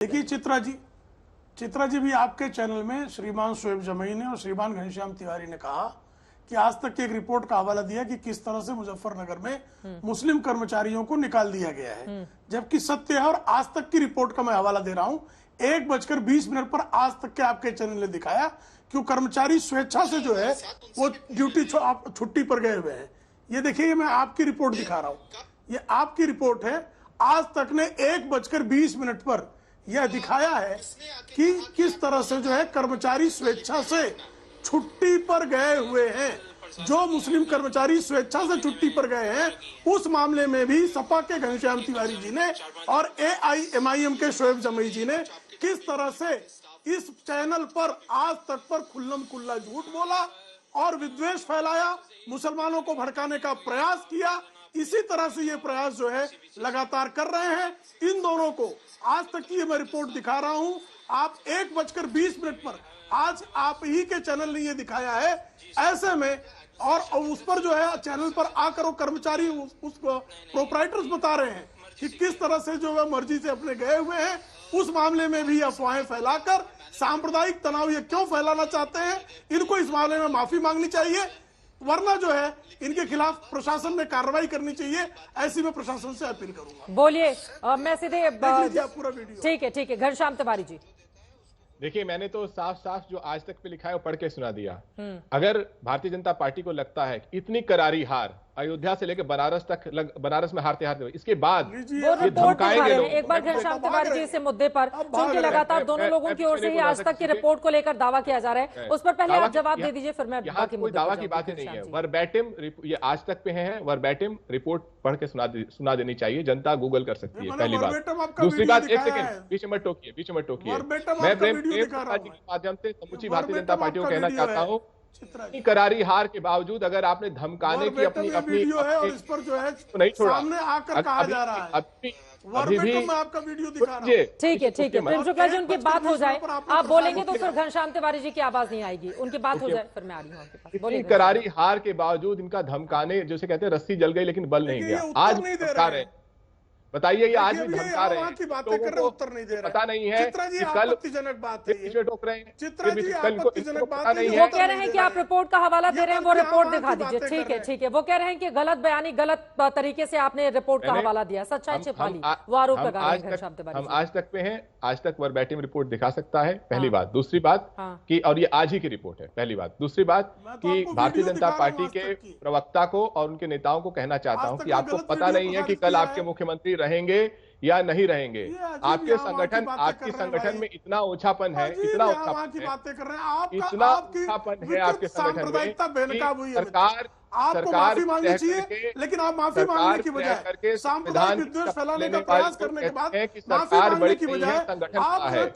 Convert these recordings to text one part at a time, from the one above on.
देखिए चित्रा जी भी आपके चैनल में श्रीमान शोएब जमई ने और श्रीमान घनश्याम तिवारी ने कहा कि आज तक की एक रिपोर्ट का हवाला दिया कि किस तरह से मुजफ्फरनगर में मुस्लिम कर्मचारियों को निकाल दिया गया है, जबकि सत्य है। और आज तक की रिपोर्ट का मैं हवाला दे रहा हूं, 1:20 पर आज तक के आपके चैनल ने दिखाया कि वो कर्मचारी स्वेच्छा से जो है वो ड्यूटी छुट्टी पर गए हुए हैं। ये देखिए, मैं आपकी रिपोर्ट दिखा रहा हूं, ये आपकी रिपोर्ट है। आज तक ने 1:20 पर यह दिखाया है कि किस तरह से जो है कर्मचारी स्वेच्छा से छुट्टी पर गए हुए हैं। जो मुस्लिम कर्मचारी स्वेच्छा से छुट्टी पर गए हैं, उस मामले में भी सपा के घनश्याम तिवारी जी ने और AIMIM के शोएब जमई जी ने किस तरह से इस चैनल पर आज तक पर खुल्लम खुल्ला झूठ बोला और विद्वेष फैलाया, मुसलमानों को भड़काने का प्रयास किया। इसी तरह से ये प्रयास जो है लगातार कर रहे हैं। इन दोनों को आज तक की मैं रिपोर्ट दिखा रहा हूं। आप 1:20 पर आज आप ही के चैनल ने ये दिखाया है। ऐसे में और उस पर जो है चैनल पर आकर वो कर्मचारी उस प्रोप्राइटर्स बता रहे हैं कि किस तरह से जो है मर्जी से अपने गए हुए हैं। उस मामले में भी अफवाहें फैलाकर सांप्रदायिक तनाव ये क्यों फैलाना चाहते हैं? इनको इस मामले में माफी मांगनी चाहिए, वरना जो है इनके खिलाफ प्रशासन ने कार्रवाई करनी चाहिए। ऐसी मैं प्रशासन से अपील करूंगा। बोलिए, मैं सीधे पूरा वीडियो। ठीक है घनश्याम तिवारी जी। देखिए, मैंने तो साफ साफ जो आज तक पे लिखा है वो पढ़ के सुना दिया। अगर भारतीय जनता पार्टी को लगता है इतनी करारी हार अयोध्या से लेकर बनारस तक, बनारस में हारते हारते इसके बाद वो रिपोर्ट दिखा रहे हैं। एक बार घनश्याम तिवारी जी से मुद्दे पर, क्योंकि लगातार दोनों लोगों की ओर से ही आज तक की रिपोर्ट को लेकर दावा किया जा रहा है, उस पर पहले आप जवाब दे दीजिए, फिर मैं बाकी मुद्दे दावा की बात ही नहीं है। वर्बैटिम ये आज तक पे है, वर्बैटिम रिपोर्ट पढ़ के सुना देनी चाहिए, जनता गूगल कर सकती है, पहली बात। दूसरी बात, एक सेकंड बीच में टोकिए। मैं प्रेम के माध्यम से समूची भारतीय जनता पार्टी को कहना चाहता हूँ, करारी हार के बावजूद अगर आपने धमकाने की अपनी वीडियो है और इस पर जो है नहीं छोड़ा, सामने आकर कहा जा रहा है, अभी भी मैं आपका वीडियो दिखा रहा हूं। ठीक है प्रेम शुक्ला जी, उनकी बात हो जाए। आप बोलेंगे तो फिर घनश्याम तिवारी जी की आवाज नहीं आएगी, उनकी बात हो जाए फिर मैं आ रही हूँ आपके पास। इतनी करारी हार के बावजूद इनका धमकाने, जैसे कहते हैं रस्सी जल गई लेकिन बल नहीं गया। आज धमका रहे, बताइए, ये आज भी धमका रहे हैं, बातें कर रहे, उत्तर नहीं दे रहे। पता नहीं है कि कल आपत्तिजनक बात है, पीछे टोक रहे हैं, चित्रा जी आपत्तिजनक बात है। वो कह रहे हैं कि आप रिपोर्ट का हवाला दे रहे हैं, वो रिपोर्ट दिखा दीजिए। ठीक है वो कह रहे हैं कि गलत बयानी, गलत तरीके से आपने रिपोर्ट का हवाला दिया, सच्चाई छिपा ली, वो आरोप लगा रहे हैं घनश्याम तिवारी। हम आज तक पे हैं, आज तक वर्बैटिम रिपोर्ट दिखा सकता है, पहली बात। दूसरी बात कि, और ये आज ही की रिपोर्ट है, पहली बात। दूसरी बात कि भारतीय जनता पार्टी के प्रवक्ता को और उनके नेताओं को कहना चाहता हूं कि आपको पता नहीं है कि कल आपके मुख्यमंत्री रहेंगे या नहीं रहेंगे। आपके संगठन में इतना ओछापन है, इतना ओछापन है आपके संगठन में। सरकार मांगनी चाहिए, लेकिन आप माफी मांगने की बजाय सांप्रदायिक विद्वेष फैलाने का प्रयास करने के बाद सरकार बड़ी की संगठन है।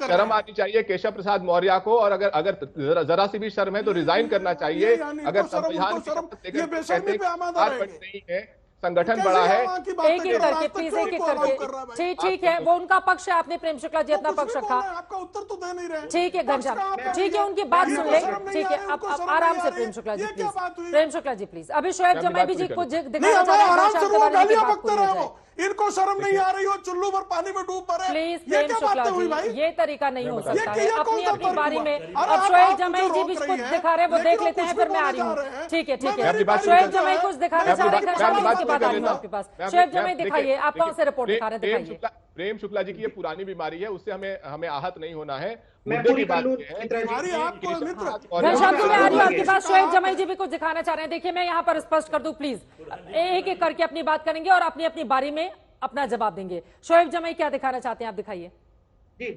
शर्म आनी चाहिए केशव प्रसाद मौर्य को, और अगर जरा सी भी शर्म है तो रिजाइन करना चाहिए। अगर संविधान नहीं है, संगठन बड़ा है। एक एक करके प्लीज, एक एक करके। ठीक है, वो उनका पक्ष है, आपने प्रेम शुक्ला जी अपना पक्ष रखा। आपका उत्तर तो दे नहीं रहे। ठीक है घनश्याम, ठीक है, उनकी बात सुन ले। ठीक है, अब आराम से प्रेम शुक्ला जी प्लीज, प्रेम शुक्ला जी प्लीज। अभी शोएब जमई भी जी को दिखाना चाह रहे हैं, इनको शर्म नहीं आ रही हो, चुल्लू पर पानी में डूब पड़े। प्लीज प्रेम शुक्ला जी, ये तरीका नहीं हो सकता है अपनी अपनी बारी में। अब शोएब जमई जी भी कुछ दिखा रहे हैं, वो देख लेते हैं, फिर मैं आ रही हूँ। ठीक है शोएब जमई कुछ दिखाना चाह रहे हैं, बात आ रही हूँ आपके पास। शोएब जमई दिखाइए, आप कौन से रिपोर्ट दिखा रहे हैं, दिखाइए। प्रेम शुक्ला जी की ये पुरानी बीमारी है, उससे हमें आहत नहीं होना है। घनश्याम जी, मैं आ रही हूँ आपके पास। शोएब जमई जी भी कुछ दिखाना चाह रहे हैं। देखिए, मैं यहाँ पर स्पष्ट कर दूं प्लीज, एक एक करके अपनी बात करेंगे और अपनी अपनी बारी में अपना जवाब देंगे। शोएब जमई क्या दिखाना चाहते हैं, आप दिखाइए। जी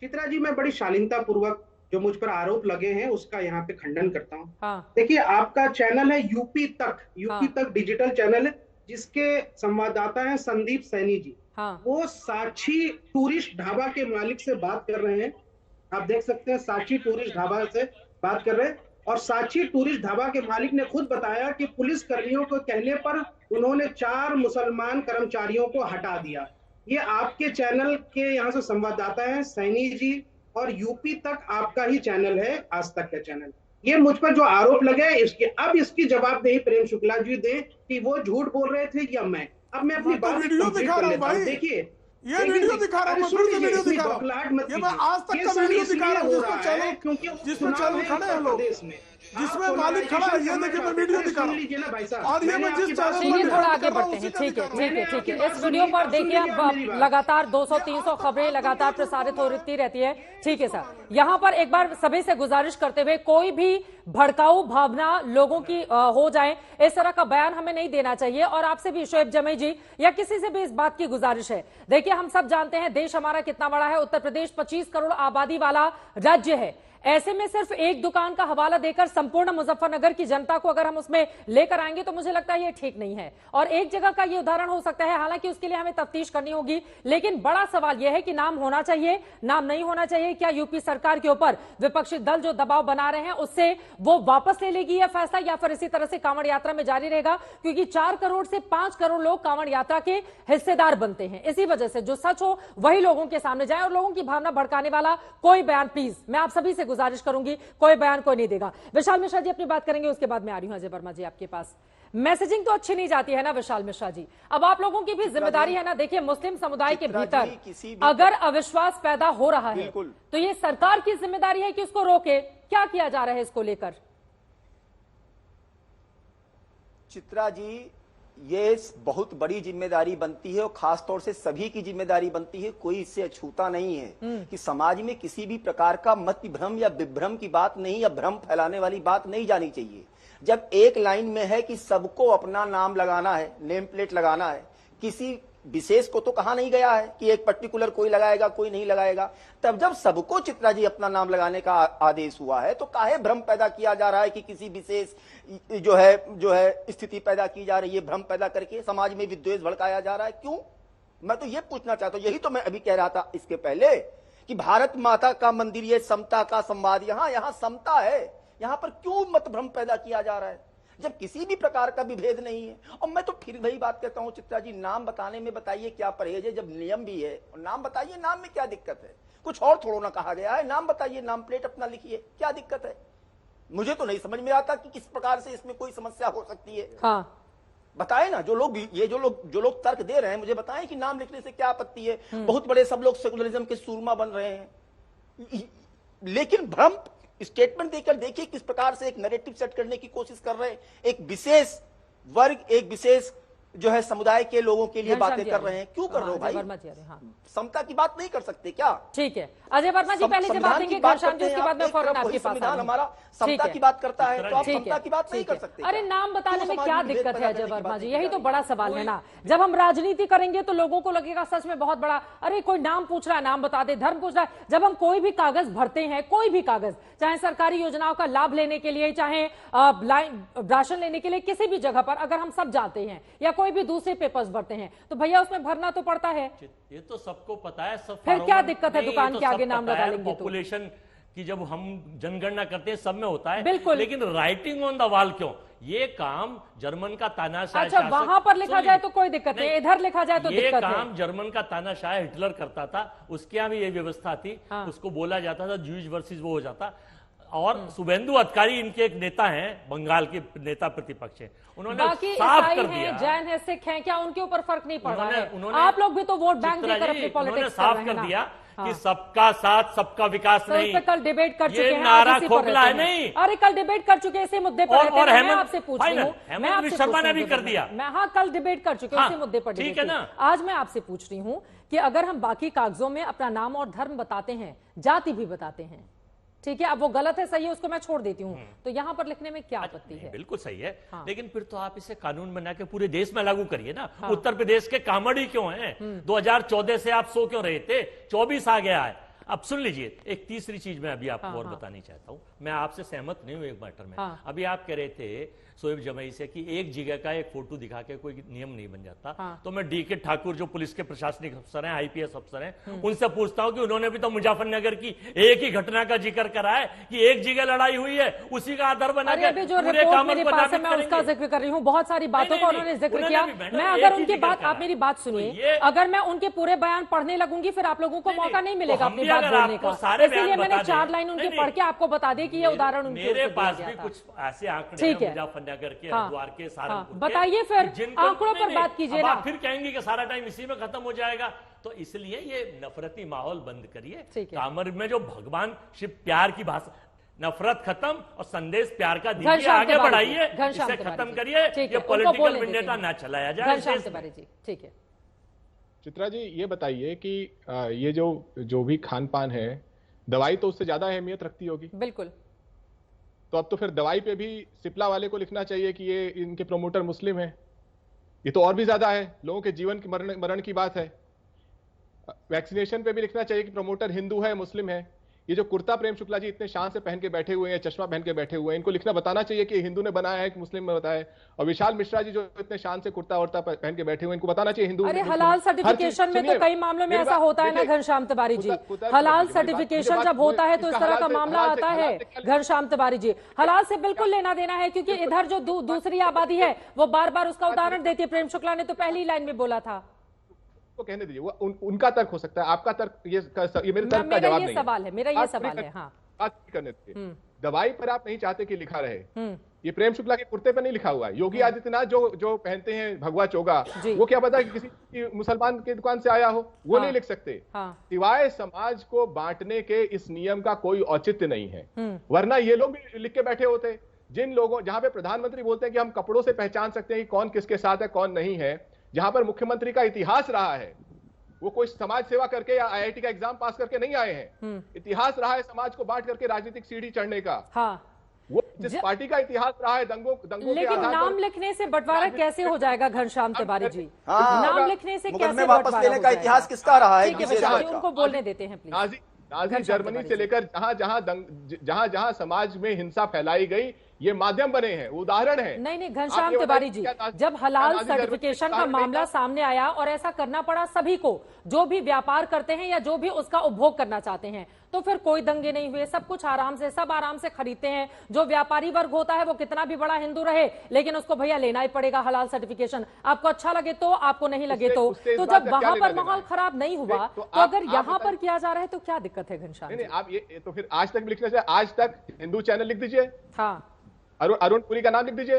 चित्रा जी, मैं बड़ी शालीनता पूर्वक जो मुझ पर आरोप लगे हैं उसका यहाँ पे खंडन करता हूँ। देखिए, आपका चैनल है यूपी तक डिजिटल चैनल है, जिसके संवाददाता हैं संदीप सैनी जी। वो साक्षी टूरिस्ट ढाबा के मालिक से बात कर रहे हैं, आप देख सकते हैं, साक्षी टूरिस्ट ढाबा से बात कर रहे हैं। और साक्षी टूरिस्ट ढाबा के मालिक ने खुद बताया कि पुलिस कर्मियों को कहने पर उन्होंने 4 मुसलमान कर्मचारियों को हटा दिया। ये आपके चैनल के यहाँ से संवाददाता हैं सैनी जी, और यूपी तक आपका ही चैनल है, आज तक का चैनल। ये मुझ पर जो आरोप लगे इसकी जवाबदेही प्रेम शुक्ला जी दे कि वो झूठ बोल रहे थे या मैं। अब मैं अपनी बात देखिए, ये वीडियो दिखा रहा हूँ, मैं फिर से वीडियो दिखा रहा हूँ, ये मैं आज तक का वीडियो दिखा रहा हूँ जिसमें चैनल खड़े हैं लोग, जिसमें मालिक खड़ा है, ये देखिए मैं वीडियो दिखा रहा हूँ। और ये मैं जिस चैनल पर थोड़ा आगे बढ़ते हैं, ठीक है ठीक है ठीक है। इस वीडियो पर देखिए अब लगातार 200-300 खबरें लगातार प्रसारित होती रहती है, ठीक है सर। यहाँ पर एक बार सभी से गुजारिश करते हुए, कोई भी भड़काऊ भावना लोगों की हो जाए, इस तरह का बयान हमें नहीं देना चाहिए। और आपसे भी शोएब जमई जी या किसी से भी इस बात की गुजारिश है, देखिए हम सब जानते हैं देश हमारा कितना बड़ा है, उत्तर प्रदेश 25 करोड़ आबादी वाला राज्य है। ऐसे में सिर्फ एक दुकान का हवाला देकर संपूर्ण मुजफ्फरनगर की जनता को अगर हम उसमें लेकर आएंगे तो मुझे लगता है ये ठीक नहीं है। और एक जगह का ये उदाहरण हो सकता है, हालांकि उसके लिए हमें तफ्तीश करनी होगी, लेकिन बड़ा सवाल यह है कि नाम होना चाहिए, नाम नहीं होना चाहिए। क्या यूपी सरकार के ऊपर विपक्षी दल जो दबाव बना रहे हैं उससे वो वापस ले लेगी यह फैसला, या फिर इसी तरह से कांवड़ यात्रा में जारी रहेगा? क्योंकि 4 करोड़ से 5 करोड़ लोग कांवड़ यात्रा के हिस्सेदार बनते हैं। इसी वजह से जो सच हो वही लोगों के सामने जाए, और लोगों की भावना भड़काने वाला कोई बयान, प्लीज मैं आप सभी से गुजारिश करूंगी, कोई बयान कोई नहीं देगा। विशाल मिश्रा जी अपनी बात करेंगे, उसके बाद मैं आ रही हूं अजय वर्मा जी आपके पास। मैसेजिंग तो अच्छी नहीं जाती है ना विशाल मिश्रा जी, अब आप लोगों की भी जिम्मेदारी है ना। देखिए मुस्लिम समुदाय के भीतर अगर अविश्वास पैदा हो रहा है तो ये सरकार की जिम्मेदारी है कि उसको रोके। क्या किया जा रहा है इसको लेकर? चित्रा जी, ये बहुत बड़ी जिम्मेदारी बनती है और खास तौर से सभी की जिम्मेदारी बनती है, कोई इससे अछूता नहीं है कि समाज में किसी भी प्रकार का मत भ्रम या विभ्रम की बात नहीं, या भ्रम फैलाने वाली बात नहीं जानी चाहिए। जब एक लाइन में है कि सबको अपना नाम लगाना है, नेम प्लेट लगाना है, किसी विशेष को तो कहा नहीं गया है कि एक पर्टिकुलर कोई लगाएगा कोई नहीं लगाएगा, तब जब सबको चित्रा जी अपना नाम लगाने का आदेश हुआ है तो काहे भ्रम पैदा किया जा रहा है कि किसी विशेष जो है स्थिति पैदा की जा रही है, भ्रम पैदा करके समाज में विद्वेष भड़काया जा रहा है, क्यों? मैं तो ये पूछना चाहता हूं, यही तो मैं अभी कह रहा था इसके पहले कि भारत माता का मंदिर, ये समता का संवाद, यहां समता है, यहां पर क्यों मत भ्रम पैदा किया जा रहा है जब किसी भी प्रकार का विभेद नहीं है? और मैं तो फिर वही बात कहता हूं चित्रा जी, नाम बताने में बताइए क्या परहेज है, जब नियम भी है और नाम बताइए, नाम में क्या दिक्कत है? कुछ और थोड़ा ना कहा गया है, नाम बताइए, नाम प्लेट अपना लिखिए, क्या दिक्कत है? मुझे तो नहीं समझ में आता कि किस प्रकार से इसमें कोई समस्या हो सकती है। हाँ। बताए ना, जो लोग तर्क दे रहे हैं मुझे बताएं कि नाम लिखने से क्या आपत्ति है। बहुत बड़े सब लोग सेकुलरिज्म के सूरमा बन रहे हैं, लेकिन भ्रम स्टेटमेंट देकर देखिए किस प्रकार से एक नैरेटिव सेट करने की कोशिश कर रहे हैं, एक विशेष वर्ग, एक विशेष जो है समुदाय के लोगों के लिए बातें कर रहे हैं। क्यों कर रहे हो भाई? समता की बात नहीं कर सकते क्या? ठीक है अजय वर्मा जी, पहले जवाब देंगे घनश्याम जी, उसके बाद में फौरन आपके पास। संविधान हमारा समता की बात करता है तो आप समता की बात नहीं कर सकते? अरे नाम बताने में क्या दिक्कत है अजय वर्मा जी, यही तो बड़ा सवाल है ना। जब हम राजनीति करेंगे तो लोगों को लगेगा सच में बहुत बड़ा, अरे कोई नाम पूछ रहा है नाम बता दे, धर्म पूछ रहा है। जब हम कोई भी कागज भरते हैं, कोई भी कागज, चाहे सरकारी योजनाओं का लाभ लेने के लिए, चाहे राशन लेने के लिए, किसी भी जगह पर अगर हम सब जाते हैं या कोई भी दूसरे पेपर्स भरते हैं तो भैया उसमें भरना तो पड़ता है। ये तो सबको पता है, सब फिर क्या दिक्कत है दुकान के आगे नाम लगा लेंगे? पॉपुलेशन की जब हम जनगणना करते हैं सब में होता है, बिल्कुल, लेकिन राइटिंग ऑन द वॉल क्यों? ये काम जर्मन का तानाशाह, अच्छा वहां पर लिखा जाए तो कोई दिक्कत नहीं, इधर लिखा जाए तो दिक्कत है। ये काम जर्मन का तानाशाह हिटलर करता था, उसके यहाँ भी ये व्यवस्था थी। हाँ। उसको बोला जाता था ज्यूज वर्सेस वो हो जाता। और शुभेंदु अधिकारी इनके एक नेता हैं, बंगाल के नेता प्रतिपक्ष हैं, उन्होंने साफ कर दिया, जैन है, सिख हैं, क्या उनके ऊपर फर्क नहीं पड़ रहा है? आप लोग भी तो वोट बैंक देकर अपनी पॉलिटिक्स साफ कर दिया कि सबका साथ सबका विकास नहीं। कल डिबेट कर चुके हैं, नारा खोखला है नहीं। अरे कल डिबेट कर चुके इसी मुद्दे पर, और मैं आपसे पूछ रही हूँ, हेमंत शर्मा ने भी कर दिया। मैं हाँ कल डिबेट कर चुके हैं इसी मुद्दे पर, ठीक है ना। आज मैं आपसे पूछ रही हूँ कि अगर हम बाकी कागजों में अपना नाम और धर्म बताते हैं, जाति भी बताते हैं, ठीक है, अब वो गलत है सही है उसको मैं छोड़ देती हूँ, तो यहाँ पर लिखने में क्या आपत्ति है? बिल्कुल सही है। हाँ। लेकिन फिर तो आप इसे कानून बना के पूरे देश में लागू करिए ना। हाँ। उत्तर प्रदेश के कामड़ी क्यों हैं? 2014 से आप सो क्यों रहे थे? 24 आ गया है। अब सुन लीजिए, एक तीसरी चीज मैं अभी आपको और बतानी चाहता हूं। मैं आपसे सहमत नहीं हूं एक मैटर में। अभी आप कह रहे थे शोएब जमई से कि एक जगह का एक फोटो दिखा के कोई नियम नहीं बन जाता। तो मैं डीके ठाकुर जो पुलिस के प्रशासनिक अफसर हैं, आईपीएस अफसर हैं, उनसे पूछता हूं कि उन्होंने भी तो मुजफ्फरनगर की एक ही घटना का जिक्र करा है कि एक जगह लड़ाई हुई है, उसी का आधार बना के जो रिपोर्ट मेरे पास है मैं उसका जिक्र कर रही हूँ। बहुत सारी बातों का उन्होंने जिक्र किया। मैं अगर उनकी बात, आप मेरी बात सुनिए, अगर मैं उनके पूरे बयान पढ़ने लगूंगी फिर आप लोगों को मौका नहीं मिलेगा अपनी बात बोलने का, इसलिए मैंने 4 लाइन उनके पढ़ के आपको बता दी कि ये उदाहरण मेरे पास भी कुछ ऐसे आंकड़े हैं मुजफ्फरनगर के, हरिद्वार के, सहारनपुर के। बताइए फिर आंकड़ों पर बात कीजिए ना। फिर कहेंगे कि सारा टाइम इसी में खत्म हो जाएगा। तो इसलिए ये नफरती माहौल बंद करिए। कामर में जो भगवान शिव प्यार की भाषा, नफरत खत्म और संदेश प्यार का दीजिए, आगे बढ़ाइए, इसे खत्म करिए, ये पॉलिटिकल वेंडेटा ना चलाया जाए। ठीक है चित्रा जी, ये बताइए कि ये जो भी खान पान है, दवाई तो उससे ज्यादा अहमियत रखती होगी। बिल्कुल। तो अब तो फिर दवाई पे भी सिप्ला वाले को लिखना चाहिए कि ये इनके प्रोमोटर मुस्लिम है। ये तो और भी ज्यादा है, लोगों के जीवन की मरण की बात है। वैक्सीनेशन पे भी लिखना चाहिए कि प्रोमोटर हिंदू है, मुस्लिम है। ये जो कुर्ता प्रेम शुक्ला जी इतने शान से पहन के बैठे हुए हैं, चश्मा पहन के बैठे हुए हैं, इनको लिखना बताना चाहिए कि हिंदू ने बनाया है कि मुस्लिम ने बताया है। और विशाल मिश्रा जी जो इतने शान से कुर्ता वर्ता पहन के बैठे हुए हैं, इनको बताना चाहिए हिंदू। अरे हलाल सर्टिफिकेशन में तो कई मामलों में ऐसा होता है ना घनश्याम तिवारी जी। हलाल सर्टिफिकेशन जब होता है तो इस तरह का मामला आता है घनश्याम तिवारी जी। हलाल से बिल्कुल लेना देना है, क्योंकि इधर जो दूसरी आबादी है वो बार बार उसका उदाहरण देती है। प्रेम शुक्ला ने तो पहली लाइन में बोला था। तो कहने दीजिए, वो उनका तर्क हो सकता है, आपका तर्क ये मेरे तर्क का जवाब नहीं है। मेरा ये सवाल है। हाँ, बात करने दीजिए। दवाई पर आप नहीं चाहते कि लिखा रहे, ये प्रेम शुक्ला के कुर्ते पर नहीं लिखा हुआ है। योगी आदित्यनाथ जो पहनते हैं भगवा चोगा, वो क्या पता कि किसी मुसलमान की दुकान से आया हो, वो नहीं लिख सकते। सिवाय समाज को बांटने के इस नियम का कोई औचित्य नहीं है, वरना ये लोग भी लिख के बैठे होते। जिन लोगों, जहां पे प्रधानमंत्री बोलते हैं कि हम कपड़ों से पहचान सकते हैं कि कौन किसके साथ है कौन नहीं है, जहां पर मुख्यमंत्री का इतिहास रहा है, वो कोई समाज सेवा करके या आईआईटी का एग्जाम पास करके नहीं आए हैं। इतिहास रहा है समाज को बांट करके राजनीतिक सीढ़ी चढ़ने का। वो जिस पार्टी का इतिहास रहा है दंगों लेकिन नाम लिखने से बंटवारा कैसे हो जाएगा घनश्याम तिवारी जी? नाम लिखने से कैसे वापस लेने का इतिहास किसका रहा है? उनको बोलने देते हैं प्लीज। नाजी जर्मनी से लेकर जहां जहां समाज में हिंसा फैलाई गई, ये माध्यम बने हैं, उदाहरण है। नहीं घनश्याम तिवारी जी, जब हलाल सर्टिफिकेशन का मामला सामने आया और ऐसा करना पड़ा सभी को, जो भी व्यापार करते हैं या जो भी उसका उपभोग करना चाहते हैं, तो फिर कोई दंगे नहीं हुए, सब कुछ आराम से, सब आराम से खरीदते हैं। जो व्यापारी वर्ग होता है वो कितना भी बड़ा हिंदू रहे, लेकिन उसको भैया लेना ही पड़ेगा हलाल सर्टिफिकेशन। आपको अच्छा लगे तो, आपको नहीं लगे तो जब वहां पर माहौल खराब नहीं हुआ, तो अगर यहाँ पर किया जा रहा है तो क्या दिक्कत है घनश्याम? नहीं, आप ये तो फिर आज तक भी लिखना चाहिए। आज तक हिंदू चैनल लिख दीजिए। हाँ, अरुण पुरी का नाम लिख दीजिए।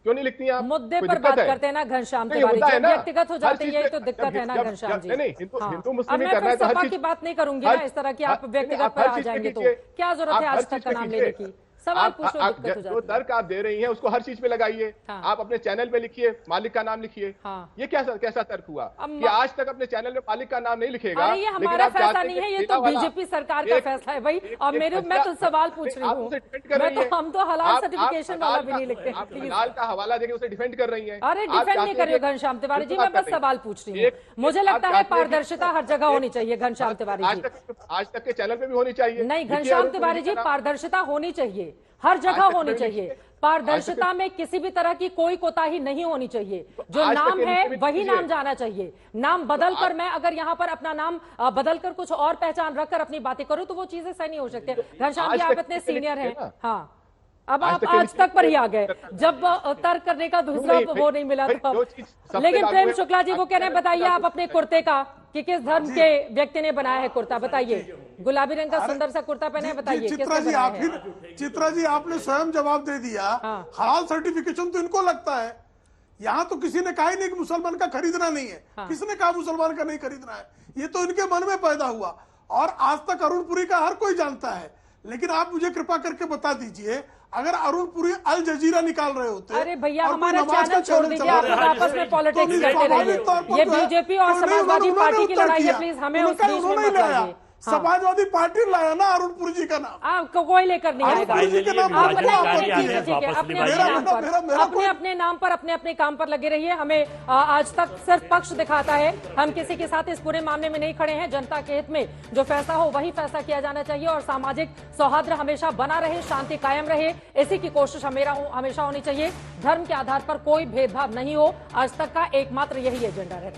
क्यों नहीं लिखती हैं आप? मुद्दे पर बात करते हैं ना घनश्याम तिवारी जी, व्यक्तिगत हो जाते हैं, यही तो दिक्कत है ना घनश्याम जी। नहीं, हिंदू मुस्लिम करना है तो सपा की बात नहीं करूंगी ना इस तरह की, आप व्यक्तिगत पर आ जाएंगे तो क्या जरूरत है आज तक का नाम लेने की? सवाल पूछो, दिक्कत हो जाती है। जो तर्क आप दे रही हैं उसको हर चीज पे लगाइए। आप अपने चैनल पे लिखिए, मालिक का नाम लिखिए। ये कैसा तर्क हुआ कि आज तक अपने चैनल में मालिक का नाम नहीं लिखेगा? ये हमारा फैसला नहीं है, ये तो बीजेपी सरकार का फैसला है भाई। और मैं तो सवाल पूछ रही हूँ, हम तो हलाल सर्टिफिकेशन वाला भी नहीं लिखते। हलाल का हवाला देके उसे डिफेंड कर रही है। अरे डिफेंड नहीं कर रही हो घनश्याम तिवारी जी, मैं बस सवाल पूछ रही हूँ। मुझे लगता है पारदर्शिता हर जगह होनी चाहिए घनश्याम तिवारी जी। आज तक के चैनल पे भी होनी चाहिए। नहीं घनश्याम तिवारी जी, पारदर्शिता होनी चाहिए, हर जगह होनी चाहिए। पारदर्शिता में किसी भी तरह की कोई कोताही नहीं होनी चाहिए। जो नाम है वही नाम जाना चाहिए। नाम बदल कर, मैं अगर यहाँ पर अपना नाम बदलकर कुछ और पहचान रखकर अपनी बातें करूं तो वो चीजें सही नहीं हो सकती। घनश्याम जी, आप इतने सीनियर हैं। हाँ, अब आप आज तक पर ही आ गए, जब तर्क करने का दूसरा वो नहीं मिला था। लेकिन प्रेम शुक्ला जी वो कह रहे हैं, बताइए आप अपने कुर्ते का कि किस धर्म के व्यक्ति ने बनाया है कुर्ता, बताइए। गुलाबी रंग का सुंदर सा कुर्ता पहने, बताइए चित्रा जी आपने स्वयं जवाब दे दिया। हलाल सर्टिफिकेशन तो इनको लगता है, यहाँ तो किसी ने कहा ही नहीं कि मुसलमान का खरीदना नहीं है। किसने कहा मुसलमान का नहीं खरीदना है? ये तो इनके मन में पैदा हुआ और आज तक अरुण पुरी का हर कोई जानता है। लेकिन आप मुझे कृपा करके बता दीजिए, अगर अरुण पुरी अल जजीरा निकाल रहे होते, अरे भैया हमारा चैनल छोड़ दीजिए, आप आपस में पॉलिटिक्स करते रहिए। ये बीजेपी और समाजवादी पार्टी की लड़ाई है, प्लीज हमें उस बीच में मत लाइए। समाजवादी पार्टी लाया ना अरुण पुरी जी का नाम, आपको कोई लेकर नहीं आएगा। अपने अपने नाम पर, अपने अपने काम पर लगे रहिए। हमें आज तक सिर्फ पक्ष दिखाता है, हम किसी के साथ इस पूरे मामले में नहीं खड़े हैं। जनता के हित में जो फैसला हो वही फैसला किया जाना चाहिए और सामाजिक सौहार्द हमेशा बना रहे, शांति कायम रहे, इसी की कोशिश हमेशा होनी चाहिए। धर्म के आधार पर कोई भेदभाव नहीं हो, आज तक का एकमात्र यही एजेंडा रहता है।